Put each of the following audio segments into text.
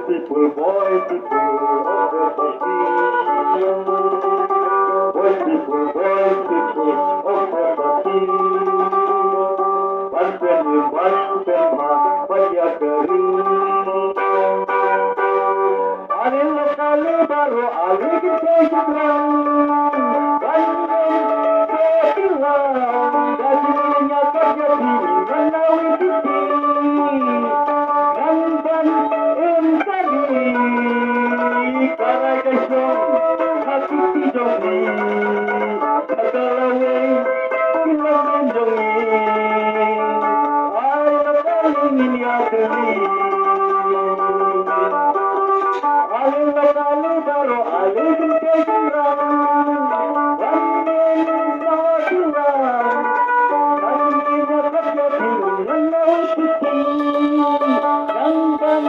beautiful boy, people of the city. Beautiful boy, people of the city. Panpeni panpema panyakari. Alil kali baru alih kita hilang. Panpeni hilang. Gajinya kerja di menawi titi. Nampan intari. Karai kesong hati tijogi. Kagalawe hilang menjongi. Ay nakaling inyakali. Alil kali baru alih kita hilang. Panpeni hilang. Gajinya kerja di menawi titi. Nampan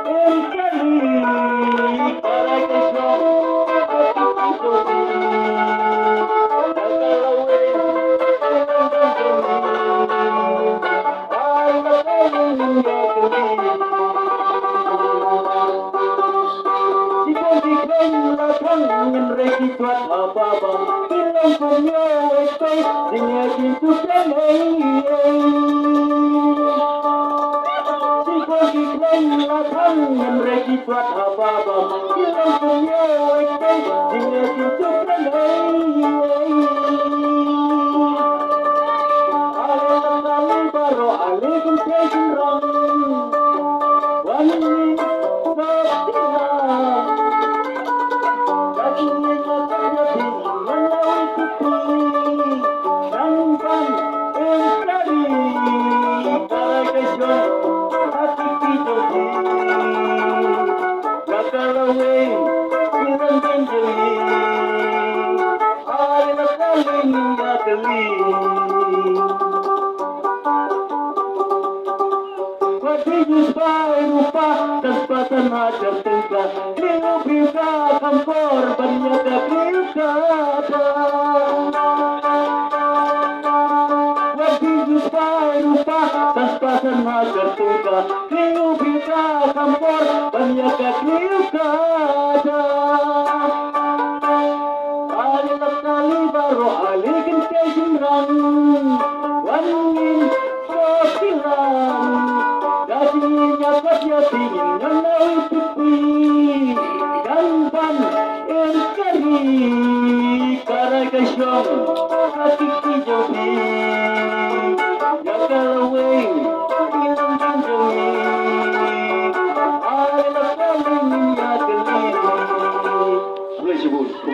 intari. Karai kesong hati tijogi. Kagalawe hilang menjongi. Ay nakaling inyakali. Jika diklaim latang yang reki buat apa-apa, bilang punya ekspek dengan pintu kenai. Jika diklaim latang yang reki buat apa-apa, bilang punya ekspek dengan pintu kenai. Alih kali baru alih kita jurang, wangi bertilang. Gajinya kerja di menawi titi. Nampan intari. Karai kesong hati tijogi. Kagalawe hilang menjongi. Ay nakaling inyakali. Pagiging rupa tanpa tenaga tegak. Liu bisa kampor banyak kata. Pagiging rupa tanpa tenaga tegak. Liu bisa kampor banyak kata. Alil kali baru alih kita jurang. Wangin bertilang. Gajinya kerja dingin menawi titi. Nampan intari. Karai kesong hati tijogi.